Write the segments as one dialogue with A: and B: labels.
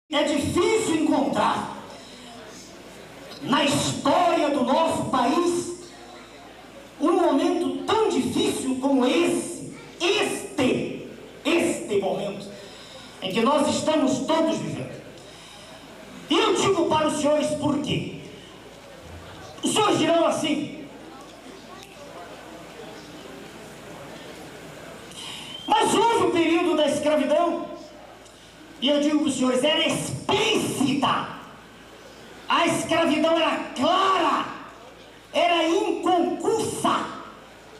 A: É difícil encontrar na história do nosso país um momento tão difícil como este momento em que nós estamos todos vivendo. E eu digo para os senhores por quê? Os senhores dirão assim: mas houve o período da escravidão. E eu digo para os senhores, era explícita. A escravidão era clara, era inconcursa,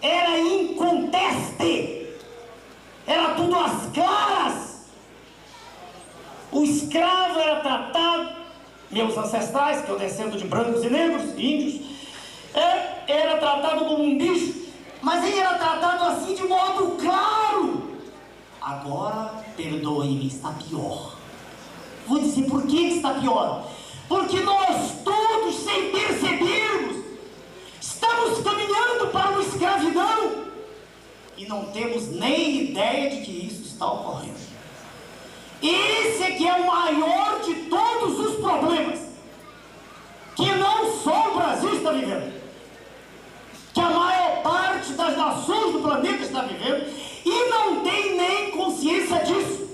A: era inconteste, era tudo às claras. O escravo era tratado, meus ancestrais, que eu descendo de brancos e negros, índios, era tratado como um bicho, mas ele era tratado assim de modo claro. Agora, perdoe-me, está pior. Vou dizer por que está pior. Porque nós todos, sem percebermos, estamos caminhando para uma escravidão e não temos nem ideia de que isso está ocorrendo. Esse é que é o maior de todos os problemas que não só o Brasil está vivendo, que a maior parte das nações do planeta está vivendo e não tem nem consciência disso.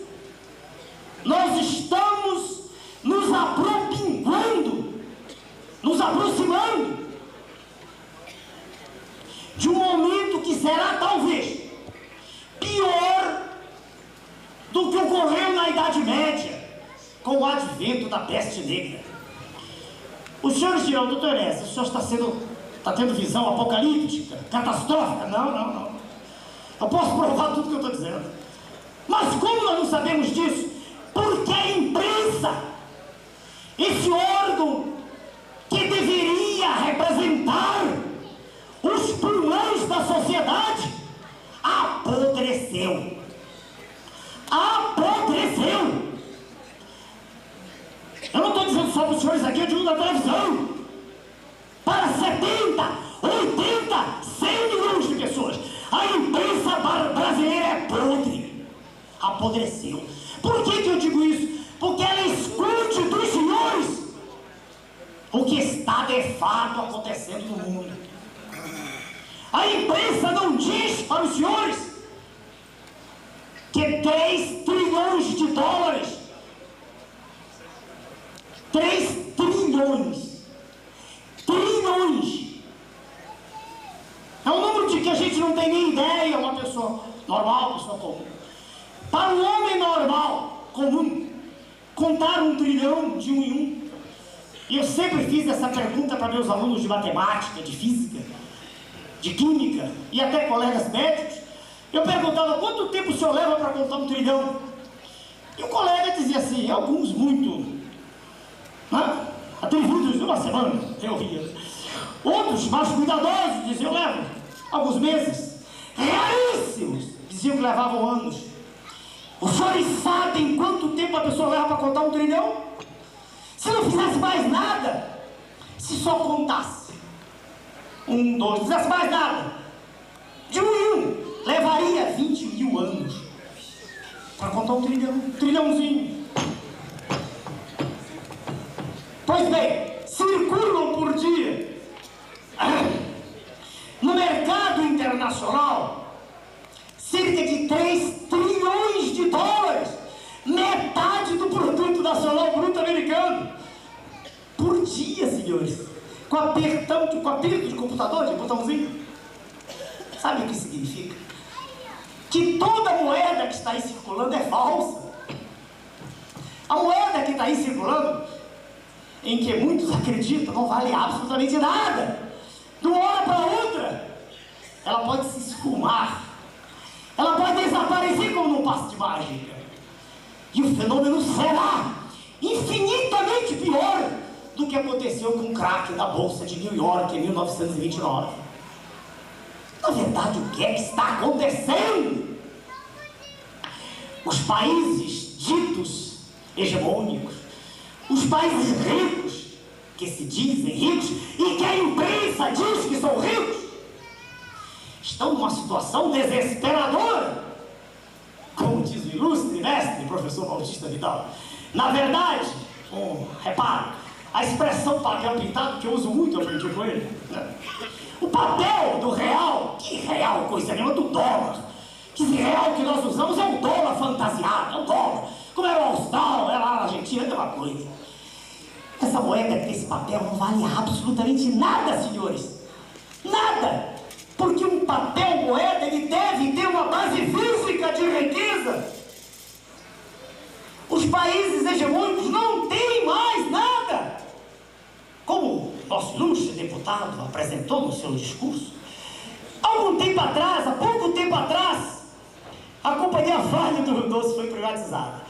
A: Nós estamos nos apropinguando, nos aproximando de um momento que será talvez pior do que ocorreu na Idade Média, com o advento da peste negra. Os senhores dirão, doutor Enéas, o senhor está tendo visão apocalíptica, catastrófica? Não. Eu posso provar tudo que eu estou dizendo. Mas como nós não sabemos disso? Porque a imprensa, esse órgão que deveria representar os pulmões da sociedade, apodreceu. Eu não estou dizendo só para os senhores aqui, eu digo na televisão. Para 70, 80, 100 milhões de pessoas. A imprensa brasileira é podre, apodreceu. Por que eu digo isso? Porque ela esconde dos senhores o que está de fato acontecendo no mundo. A imprensa não diz para os senhores que 3 trilhões de dólares, 3 trilhões, é um número de que a gente não tem nem ideia. Uma pessoa normal, uma pessoa comum. Para um homem normal, comum, contar 1 trilhão de 1 em 1. E eu sempre fiz essa pergunta para meus alunos de matemática, de física, de química e até colegas médicos. Eu perguntava, quanto tempo o senhor leva para contar 1 trilhão? E o colega dizia assim, alguns muito atrevidos, 1 semana, eu ria. Outros, mais cuidadosos, diziam, eu levo alguns meses. Raríssimos diziam que levavam anos. Os senhores sabem quanto tempo a pessoa leva para contar 1 trilhão? Se não fizesse mais nada, se só contasse 1, 2, não fizesse mais nada, de 1 em 1, levaria 20 mil anos para contar 1 trilhão, 1 trilhãozinho. Pois bem, circulam por dia no mercado internacional cerca de 3 trilhões de dólares, metade do produto nacional bruto americano, por dia, senhores, com aperto de computador, de botãozinho. Sabe o que significa? Que toda moeda que está aí circulando é falsa. A moeda que está aí circulando, em que muitos acreditam, não vale absolutamente nada. De uma hora para outra, ela pode se esfumar, ela pode desaparecer como num passe de mágica. E o fenômeno será infinitamente pior do que aconteceu com o crack da Bolsa de New York em 1929. Na verdade, o que é que está acontecendo? Os países ditos hegemônicos, os países ricos, que se dizem ricos e que a imprensa diz que são ricos, estão numa situação desesperadora. Como diz o ilustre mestre, professor Bautista Vidal, Na verdade, repare, a expressão papel pintado, que eu uso muito, eu aprendi com ele, né? O papel do real, que real coisa nenhuma, do dólar. Que real que nós usamos é um dólar fantasiado, é um dólar. Como era o austral, era a Argentina, é uma coisa. Essa moeda, esse papel não vale absolutamente nada, senhores. Nada. Porque um papel moeda, ele deve ter uma base física de riqueza. Os países hegemônicos não têm mais nada. Como nosso ilustre deputado apresentou no seu discurso, algum tempo atrás, há pouco tempo atrás, a Companhia Vale do Rio Doce foi privatizada.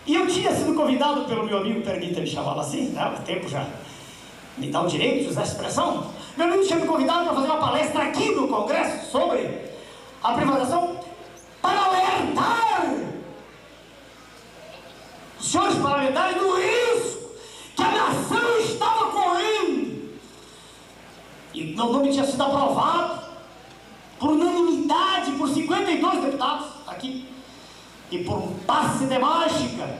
A: E eu tinha sido convidado pelo meu amigo, permita-me chamá-lo assim, né? O tempo já me dá o direito de usar essa expressão. Meu amigo tinha me convidado para fazer uma palestra aqui no Congresso sobre a privatização, para alertar os senhores parlamentares do risco que a nação estava correndo. E meu nome tinha sido aprovado por unanimidade, por 52 deputados aqui, e por um passe de mágica,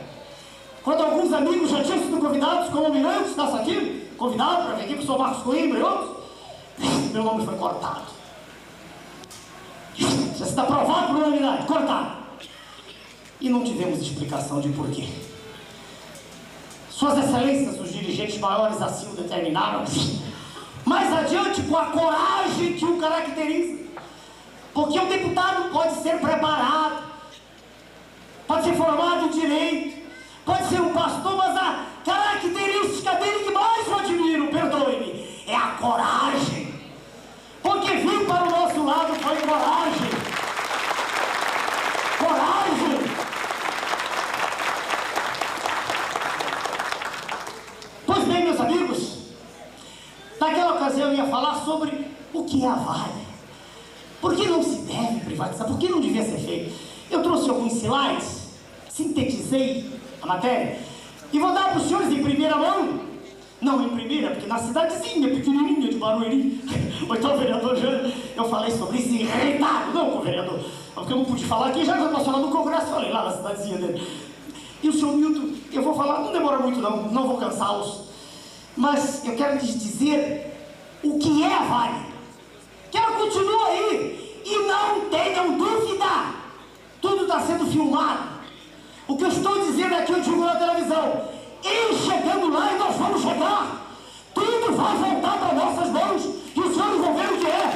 A: quando alguns amigos já tinham sido convidados como almirantes da Saquim, convidados para vir aqui com o senhor Marcos Coimbra e outros, meu nome foi cortado. Já está aprovado por unanimidade, cortado. E não tivemos explicação de porquê. Suas excelências, os dirigentes maiores assim o determinaram. Mais adiante, com a coragem que o caracteriza. Porque o deputado pode ser preparado, pode ser formado em direito, pode ser um pastor, mas a característica dele que mais eu admiro, perdoe-me, é a coragem. Porque vir para o nosso lado foi coragem. Coragem. Pois bem, meus amigos, naquela ocasião eu ia falar sobre o que é a Vale. Por que não se deve privatizar? Por que não devia ser feito? Eu trouxe alguns slides, sintetizei a matéria e vou dar para os senhores em primeira mão. Não em primeira, porque na cidadezinha pequenininha de Barueri, o então vereador Jânio, eu falei sobre isso irritado, não com o vereador, porque eu não pude falar aqui, já posso falar no Congresso, falei lá na cidadezinha dele. E o senhor Milton, eu vou falar, não demora muito não vou cansá-los, mas eu quero lhes dizer o que é a Vale. Que ela continua aí, e não tenham dúvida, tudo está sendo filmado. O que eu estou dizendo aqui eu digo na televisão, e chegando lá, e nós vamos chegar, tudo vai voltar para nossas mãos, e os senhores vão ver o que é.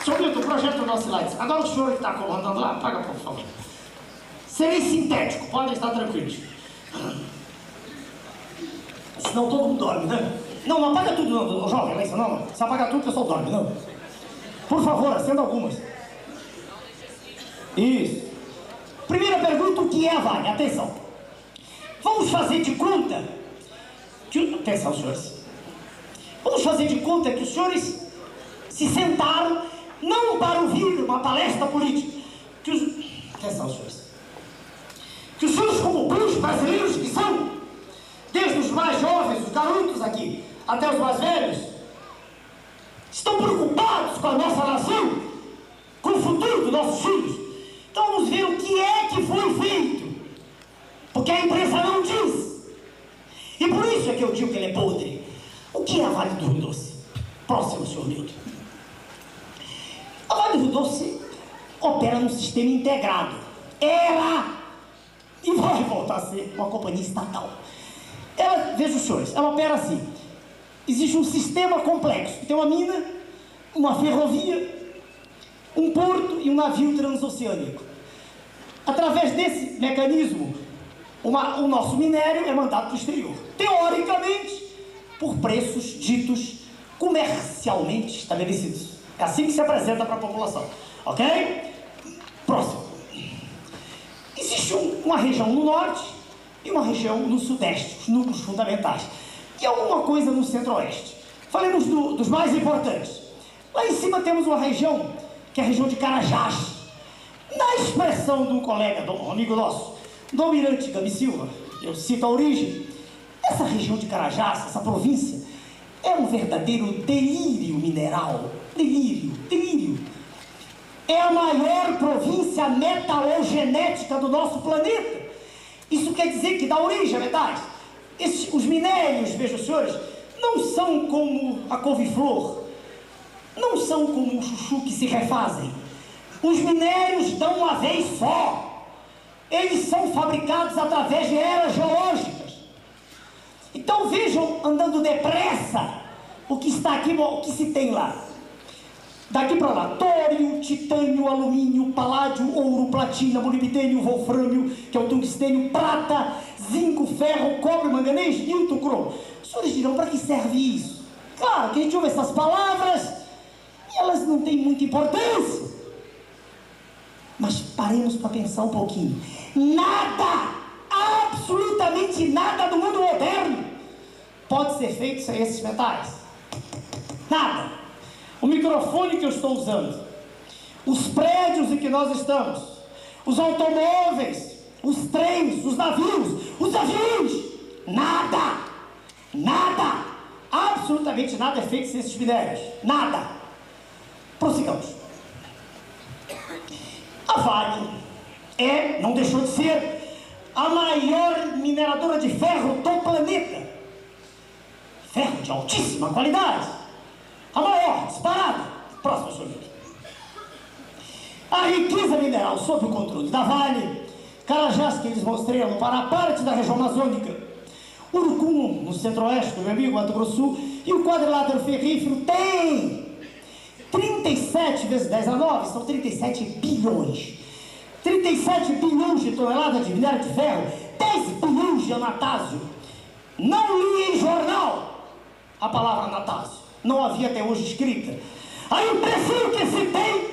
A: Senhor Milton, projeta o nosso slide. Agora o senhor que está comandando lá, paga por favor. Serei sintético, podem estar tranquilos. Senão todo mundo dorme, né? Não apaga tudo não, jovem, não é isso não. Se apaga tudo, o pessoal dorme, não. Por favor, acenda algumas. Isso. Primeira pergunta, o que é a Vale? Atenção. Vamos fazer de conta que... Atenção, senhores. Vamos fazer de conta que os senhores se sentaram não para ouvir uma palestra política. Atenção, senhores. Que os senhores, como bons brasileiros que são, desde os mais jovens, os garotos aqui, até os mais velhos, estão preocupados com a nossa nação, com o futuro dos nossos filhos. Então vamos ver o que é que foi feito, porque a imprensa não diz. E por isso é que eu digo que ele é podre. O que é a Vale do Rio Doce? Próximo, senhor Milton. A Vale do Rio Doce opera num sistema integrado. E vai voltar a ser uma companhia estatal. Veja os senhores, ela opera assim. Existe um sistema complexo, tem uma mina, uma ferrovia, um porto e um navio transoceânico. Através desse mecanismo, o nosso minério é mandado para o exterior. Teoricamente, por preços ditos comercialmente estabelecidos. É assim que se apresenta para a população. Ok? Próximo. Existe uma região no norte e uma região no sudeste, os núcleos fundamentais. E alguma coisa no centro-oeste. Falemos dos mais importantes. Lá em cima temos uma região, que é a região de Carajás. Na expressão do colega, do amigo nosso, do Almirante Gami Silva, eu cito a origem, essa região de Carajás, essa província, é um verdadeiro delírio mineral. Delírio, delírio. É a maior província metalogenética do nosso planeta. Isso quer dizer que dá origem a metais. Os minérios, vejam senhores, não são como a couve-flor, não são como o chuchu que se refazem. Os minérios dão uma vez só. Eles são fabricados através de eras geológicas. Então vejam, andando depressa, o que está aqui, o que se tem lá. Daqui para lá, tório, titânio, alumínio, paládio, ouro, platina, molibdênio, wolfrâmio, que é o tungstênio, prata, zinco, ferro, cobre, manganês, nilton, cromo. Os senhores dirão, para que serve isso? Claro que a gente ouve essas palavras e elas não têm muita importância. Mas paremos para pensar um pouquinho. Nada, absolutamente nada do mundo moderno pode ser feito sem esses metais. Nada. O microfone que eu estou usando, os prédios em que nós estamos, os automóveis, os trens, os navios, os aviões, nada, nada, absolutamente nada é feito sem esses minérios, nada. Prossigamos. A Vale não deixou de ser a maior mineradora de ferro do planeta. Ferro de altíssima qualidade. A maior, disparada. Próximo, senhor. A riqueza mineral sob o controle da Vale, Carajás, que eles mostrei no Pará, parte da região amazônica, Urucum, no centro-oeste do meu amigo Mato Grosso do Sul, e o quadrilátero ferrífero tem 37 vezes 10 a 9, são 37 bilhões. 37 bilhões de toneladas de minério de ferro, 10 bilhões de anatásio. Não li em jornal a palavra anatásio. Não havia até hoje escrita. A impressão que se tem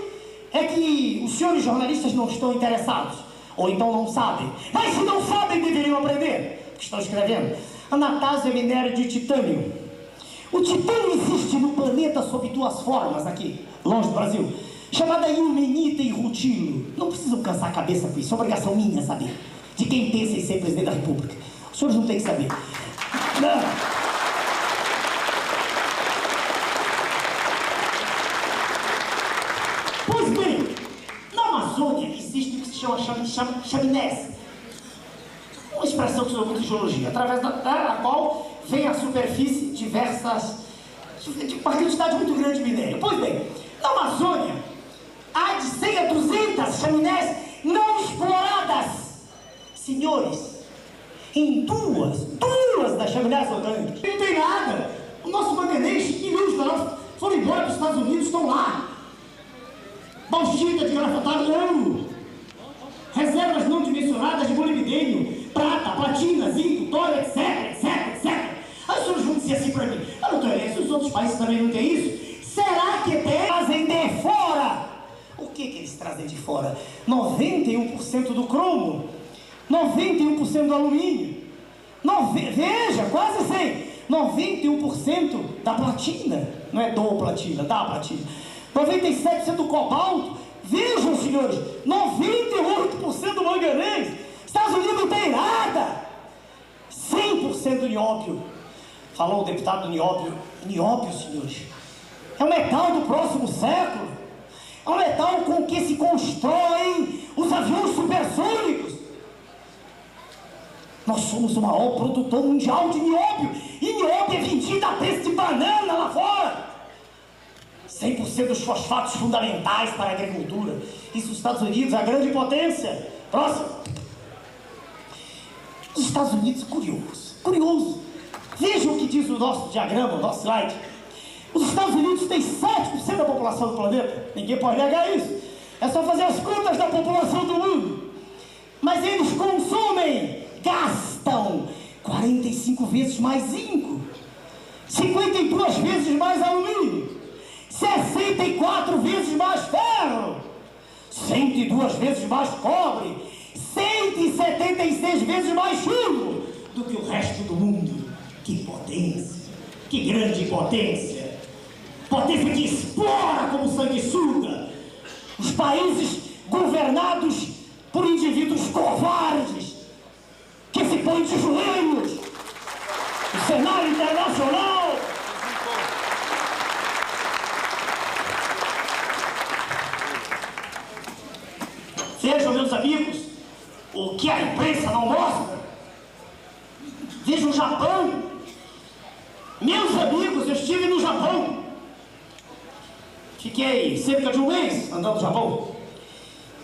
A: é que os senhores jornalistas não estão interessados, ou então não sabem. Mas se não sabem, deveriam aprender, porque estão escrevendo. Anatásio é minério de titânio. O titânio existe no planeta sob duas formas aqui, longe do Brasil, chamada ilmenita e rutilo. Não precisam cansar a cabeça com isso, é obrigação minha saber. De quem pensa em ser presidente da República. Os senhores não têm que saber. Não. Pois bem, na Amazônia existe o que se chama chaminés. Uma expressão que se usa muito em geologia, através da qual vem à superfície uma quantidade muito grande de minério. Pois bem, na Amazônia há de 100 a 200 chaminés não exploradas. Senhores, em duas das chaminés orgânicas não tem nada. O nosso manganês, milhões de toneladas foram embora para os Estados Unidos, estão lá. Bauxita de grafotado, ouro, reservas não dimensionadas de molibdênio, prata, platina, zinco, tório, etc, etc, etc. As pessoas vão dizer assim para mim, doutor, se os outros países também não têm isso, será que trazem de fora? O que eles trazem de fora? 91% do cromo, 91% do alumínio, veja, quase 100, 91% da platina, não é do platina, da platina, 97% do cobalto. Vejam, senhores, 98% do manganês. Estados Unidos não tem nada. 100% do nióbio. Falou o deputado nióbio. Nióbio, senhores, é o metal do próximo século. É o metal com que se constroem os aviões supersônicos. Nós somos o maior produtor mundial de nióbio. E nióbio é vendido a preço de banana lá fora. 100% dos fosfatos fundamentais para a agricultura. Isso, os Estados Unidos, a grande potência. Próximo. Os Estados Unidos, curioso. Vejam o que diz o nosso diagrama, o nosso slide. Os Estados Unidos têm 7% da população do planeta. Ninguém pode negar isso. É só fazer as contas da população do mundo. Mas eles gastam 45 vezes mais zinco, 52 vezes mais alumínio, 64 vezes mais ferro, 102 vezes mais cobre, 176 vezes mais chumbo do que o resto do mundo. Que potência! Que grande potência! Potência que explora como sanguessuga os países governados por indivíduos covardes que se põem de joelhos no cenário internacional. amigos, o que a imprensa não mostra. Veja o Japão. Meus amigos, eu estive no Japão. Fiquei cerca de um mês andando no Japão.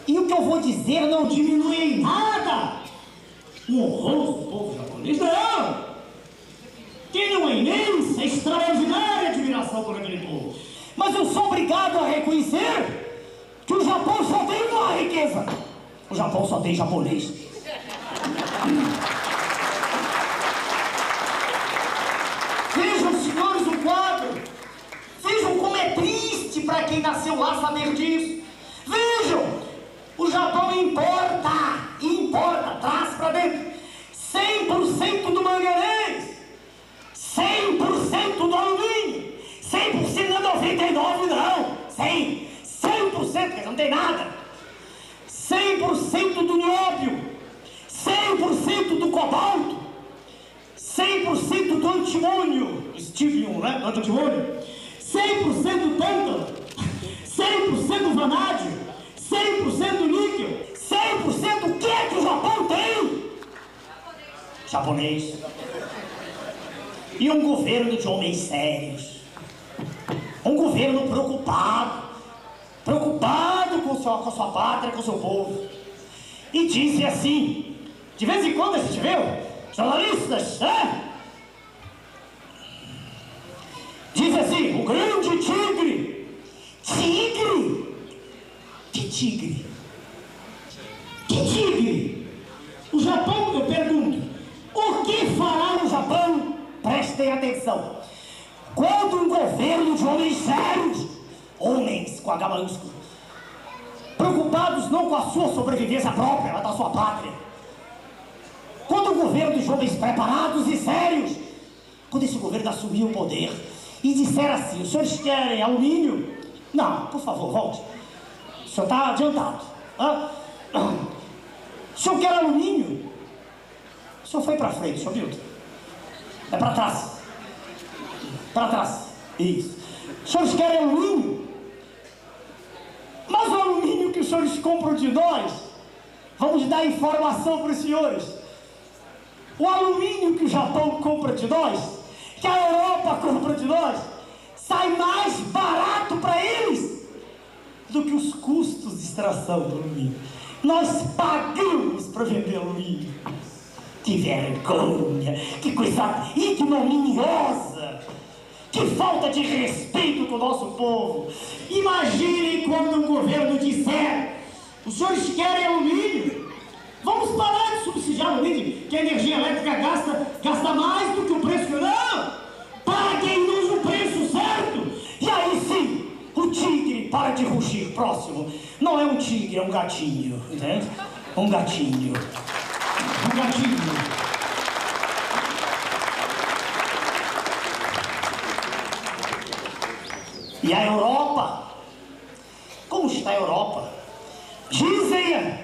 A: E o que eu vou dizer não diminui em nada o honroso povo japonês. Não! Tenho uma imensa, extraordinária admiração por aquele povo. Mas eu sou obrigado a reconhecer que o Japão só tem uma riqueza. O Japão só tem japonês. Vejam, senhores, o quadro. Vejam como é triste para quem nasceu lá saber disso. Vejam, o Japão importa, traz para dentro 100% do manganês, 100% do alumínio, 100% não é 99 não, 100%, quer dizer, não tem nada, 100% do nióbio, 100% do cobalto, 100% do antimônio, stibium, né, do antimônio, 100% do tântalo, 100% do vanádio, 100% do níquel, 100% o que é que o Japão tem? Japonês. E um governo de homens sérios. Um governo preocupado com a sua pátria, com o seu povo. E disse assim, de vez em quando a gente viu, jornalistas, né? Diz assim, o grande tigre. Tigre? Que tigre? Que tigre? O Japão, eu pergunto, o que fará o Japão? Prestem atenção. Quando um governo de homens sérios, homens com H maiúsculo, preocupados não com a sua sobrevivência própria, mas da sua pátria. Quando um governo de homens preparados e sérios, quando esse governo assumir o poder e disser assim, os senhores querem alumínio? Não, por favor, volte. O senhor está adiantado. O senhor quer alumínio? O senhor foi para frente, senhor Milton. É para trás. Para trás. Isso. Os senhores querem alumínio? Mas o alumínio que os senhores compram de nós, vamos dar informação para os senhores. O alumínio que o Japão compra de nós, que a Europa compra de nós, sai mais barato para eles do que os custos de extração do alumínio. Nós pagamos para vender alumínio. Que vergonha, que coisa ignominiosa, que falta de respeito com o nosso povo. Imaginem quando um governo disser, os senhores querem alumínio? Vamos parar de subsidiar alumínio, que a energia elétrica gasta mais do que o preço. Não! Paguem-nos o preço certo! E aí sim, o tigre para de rugir. Próximo. Não é um tigre, é um gatinho. Entende? Um gatinho. Um gatinho. E a Europa? Como está a Europa? Dizem,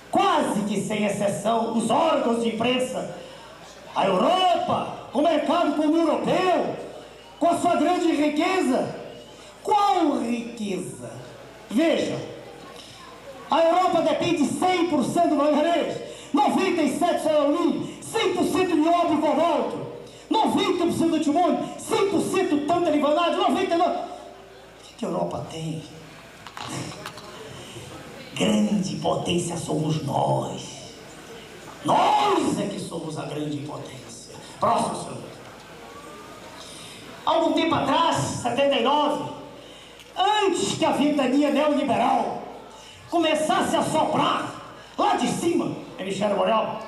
A: quase que sem exceção, os órgãos de imprensa, a Europa, o mercado comum europeu, com a sua grande riqueza. Qual riqueza? Veja, a Europa depende 100% do manganês, 97% de alumínio, 100% de nióbio e cobalto, 90% de antimônio, 100% tântalo e vanádio, 99%. O que a Europa tem? Grande potência somos nós. Nós é que somos a grande potência. Próximo, senhor. Algum tempo atrás, 79, antes que a ventania neoliberal começasse a soprar lá de cima, hemisfério boreal,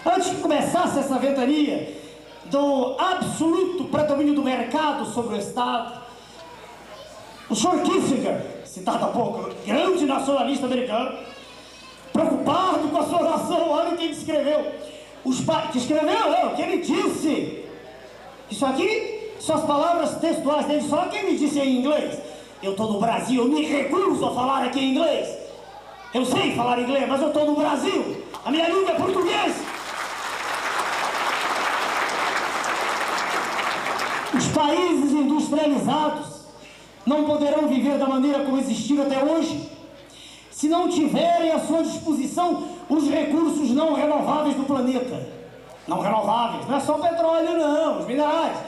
A: antes que começasse essa ventania do absoluto predomínio do mercado sobre o Estado, o Sr. Kissinger, citado há pouco, grande nacionalista americano, preocupado com a sua nação, olha o que ele escreveu. Que escreveu, não, que ele disse. Isso aqui são as palavras textuais dele, só que ele disse em inglês. Eu estou no Brasil, eu me recuso a falar aqui em inglês. Eu sei falar inglês, mas eu estou no Brasil. A minha língua é português. Os países industrializados não poderão viver da maneira como existiram até hoje se não tiverem à sua disposição os recursos não renováveis do planeta. Não renováveis, não é só o petróleo não, os minerais.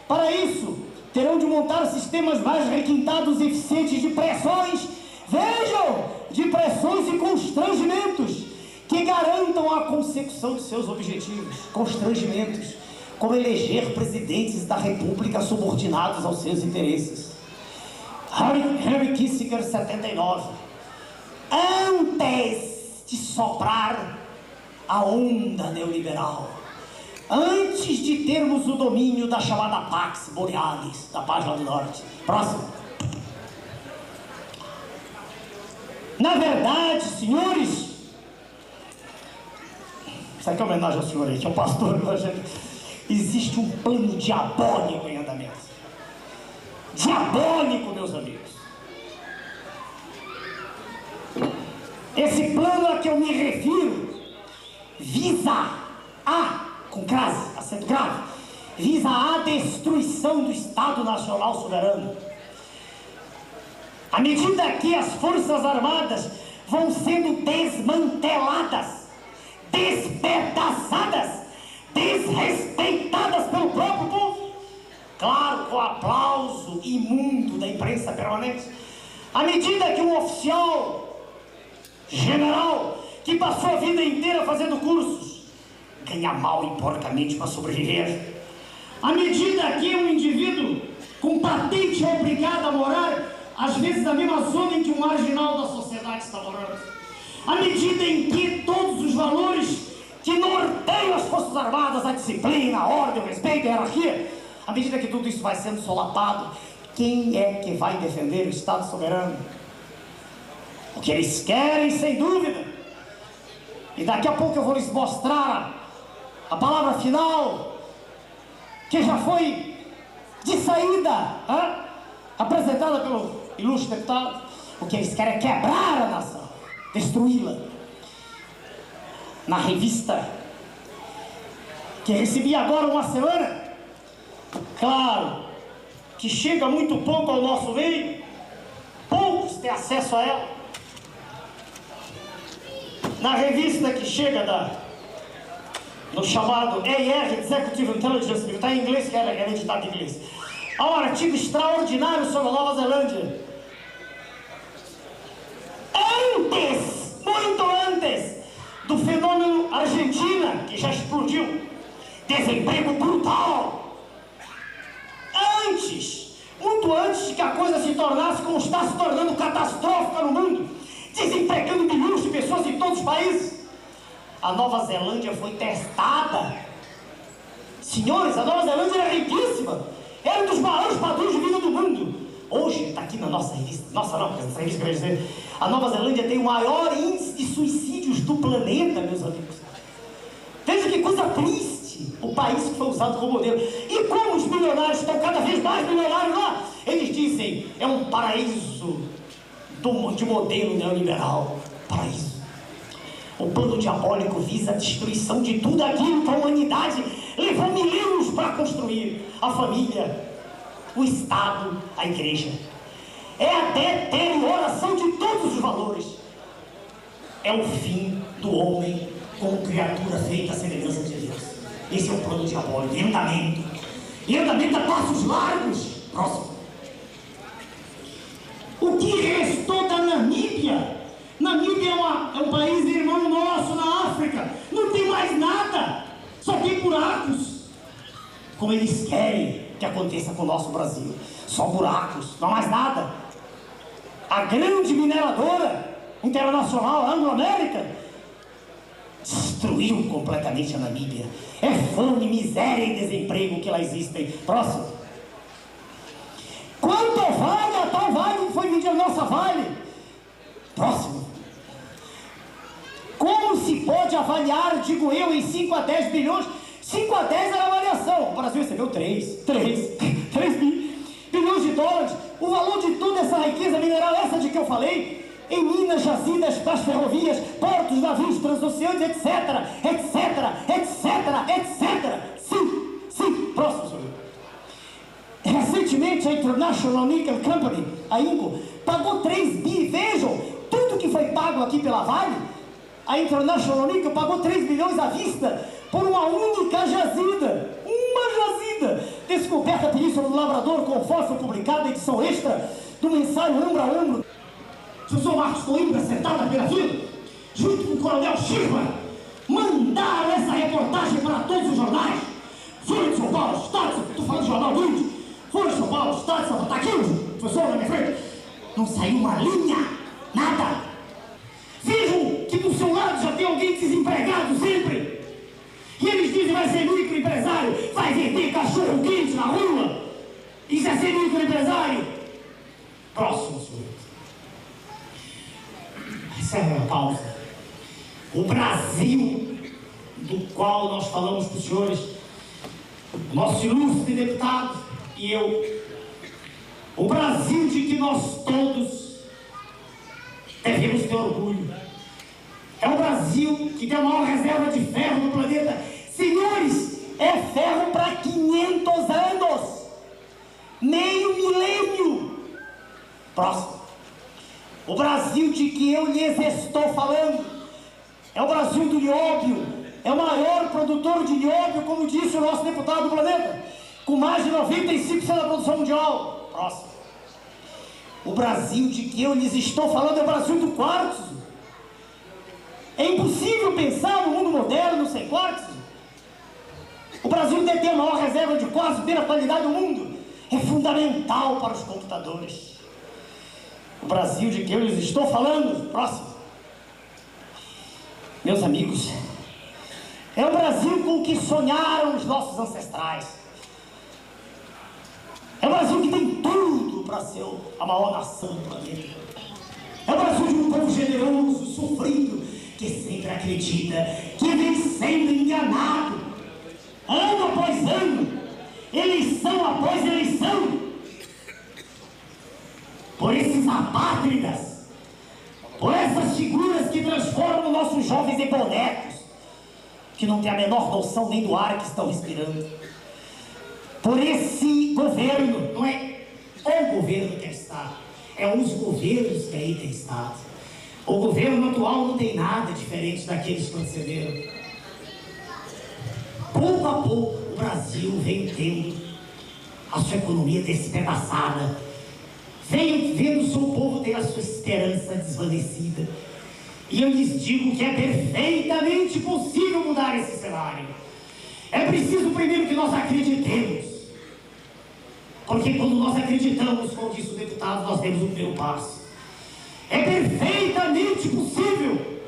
A: Para isso, terão de montar sistemas mais requintados e eficientes de pressões, vejam, de pressões e constrangimentos, que garantam a consecução de seus objetivos. Constrangimentos, como eleger presidentes da República subordinados aos seus interesses. Henry Kissinger, 79. Antes de soprar a onda neoliberal, antes de termos o domínio da chamada Pax Borealis, da Paz do Norte. Próximo. Na verdade, senhores, isso aqui é homenagem ao senhor aí, que é o pastor evangélico. Existe um plano diabólico em andamento. Diabólico, meus amigos. Esse plano a que eu me refiro visa com crase, acento grave, visa a destruição do Estado Nacional Soberano. À medida que as Forças Armadas vão sendo desmanteladas, despedaçadas, desrespeitadas pelo próprio povo, claro, com o aplauso imundo da imprensa permanente, à medida que um oficial general que passou a vida inteira fazendo cursos ganha mal e porcamente para sobreviver, à medida que um indivíduo com patente é obrigado a morar às vezes na mesma zona em que um marginal da sociedade está morando, à medida em que todos os valores que norteiam as Forças Armadas, a disciplina, a ordem, o respeito, a hierarquia, à medida que tudo isso vai sendo solapado, quem é que vai defender o Estado soberano? O que eles querem, sem dúvida. E daqui a pouco eu vou lhes mostrar a palavra final, que já foi de saída apresentada pelo ilustre deputado. O que eles querem é quebrar a nação, destruí-la. Na revista que recebi agora uma semana, claro que chega muito pouco ao nosso meio, poucos têm acesso a ela. Na revista que chega no chamado EIR, Executive Intelligence, está em inglês, que é editado em inglês, há um artigo extraordinário sobre a Nova Zelândia. Antes, muito antes do fenômeno Argentina, que já explodiu, desemprego brutal. Antes, muito antes de que a coisa se tornasse como está se tornando catastrófica no mundo, desempregando milhões de pessoas em todos os países, a Nova Zelândia foi testada. Senhores, a Nova Zelândia era riquíssima, era um dos maiores padrões de vida do mundo. Hoje, está aqui na nossa revista, nossa não, essa revista que eu ia dizer, a Nova Zelândia tem o maior índice de suicídios do planeta, meus amigos. Veja que coisa triste, o país que foi usado como modelo. E como os milionários estão cada vez mais milionários lá, eles dizem, é um paraíso de modelo neoliberal. Paraíso. O plano diabólico visa a destruição de tudo aquilo que a humanidade levou milênios para construir. A família, o Estado, a igreja. É a deterioração de todos os valores. É o fim do homem como criatura feita à semelhança de Deus. Esse é o plano diabólico. E andamento. E andamento a passos largos. Próximo. O que restou da Namíbia? Namíbia é um país irmão nosso na África. Não tem mais nada. Só tem buracos. Como eles querem que aconteça com o nosso Brasil. Só buracos, não há mais nada. A grande mineradora internacional, Anglo-América, destruiu completamente a Namíbia. É fome, miséria e desemprego que lá existem. Próximo. Quanto vale a tal Vale que foi vendida a nossa Vale? Próximo. Como se pode avaliar, digo eu, em 5 a 10 bilhões? 5 a 10 era a avaliação. O Brasil recebeu 3 bilhões de dólares. O valor de toda essa riqueza mineral, essa de que eu falei, em minas, jazidas, das ferrovias, portos, navios, transoceânicos, etc, etc, etc, etc. Sim, próximo, senhor. Recentemente, a International Nickel Company, a INCO, pagou 3 bi. Vejam, tudo que foi pago pago aqui pela Vale, a International Nickel pagou 3 milhões à vista por uma única jazida. Uma jazida! Descoberta a Península do Labrador, conforme publicada, edição extra do mensário Ombro a Ombro. Professor Marcos Coimbra, sentado na vila, junto com o Coronel Chirva, mandaram essa reportagem para todos os jornais. Folha de São Paulo, Estado, estou falando do Jornal do Índio, Folha de São Paulo, Estado, está aqui o professor na minha frente. Não saiu uma linha, nada. Vejam que do seu lado já tem alguém desempregado sempre. E eles dizem que vai ser microempresário, vai vender cachorro quente na rua. Isso é ser microempresário. Próximo, senhor. Essa é a pausa. O Brasil, do qual nós falamos para os senhores, nosso ilustre deputado e eu, o Brasil de que nós todos devemos ter orgulho. É o Brasil que tem a maior reserva de ferro no planeta. Senhores, é ferro para 500 anos. Meio milênio. Próximo. O Brasil de que eu lhes estou falando é o Brasil do nióbio. É o maior produtor de nióbio, como disse o nosso deputado do planeta, com mais de 95% da produção mundial. Próximo. O Brasil de que eu lhes estou falando é o Brasil do quartzo. É impossível pensar no mundo moderno sem quartzo. O Brasil detém a maior reserva de quartzo, ter a qualidade do mundo. É fundamental para os computadores. O Brasil de que eu lhes estou falando, próximo. Meus amigos, é o Brasil com que sonharam os nossos ancestrais. É o Brasil que tem tudo para ser a maior nação do planeta. É o Brasil de um povo generoso, sofrido, que sempre acredita que vem sendo enganado, ano após ano, eleição após eleição, por esses apátridas, por essas figuras que transformam nossos jovens em bonecos, que não têm a menor noção nem do ar que estão respirando. Por esse governo, não é o governo que está, é os governos que aí têm estado. O governo atual não tem nada diferente daqueles que antecederam. Pouco a pouco, o Brasil vem tendo a sua economia despedaçada, vem vendo o seu povo ter a sua esperança desvanecida. E eu lhes digo que é perfeitamente possível mudar esse cenário. É preciso primeiro que nós acreditemos. Porque quando nós acreditamos, como disse o deputado, nós temos o primeiro passo. É perfeitamente possível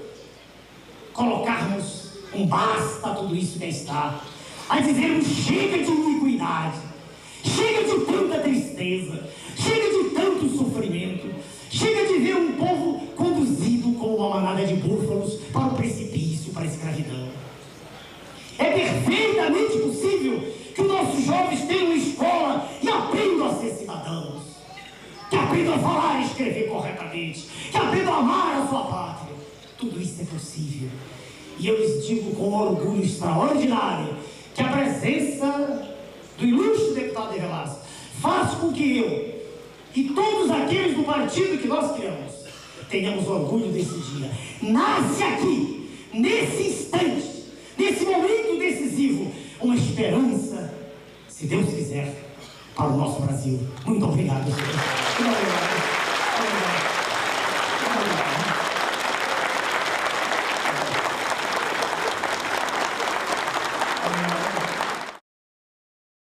A: colocarmos um basta a tudo isso que está, a dizermos chega de iniquidade, chega de tanta tristeza, chega de tanto sofrimento, chega de ver um povo conduzido como uma manada de búfalos para o precipício, para a escravidão. É perfeitamente possível que os nossos jovens tenham uma escola e aprendam a ser cidadãos, que aprendam a falar e escrever corretamente, que aprendam a amar a sua pátria. Tudo isso é possível. E eu lhes digo com um orgulho extraordinário que a presença do ilustre deputado de Velasco faz com que eu e todos aqueles do partido que nós criamos tenhamos orgulho desse dia. Nasce aqui, nesse instante, nesse momento decisivo, uma esperança, se Deus quiser, para o nosso Brasil. Muito obrigado, senhor. Muito obrigado. Muito obrigado.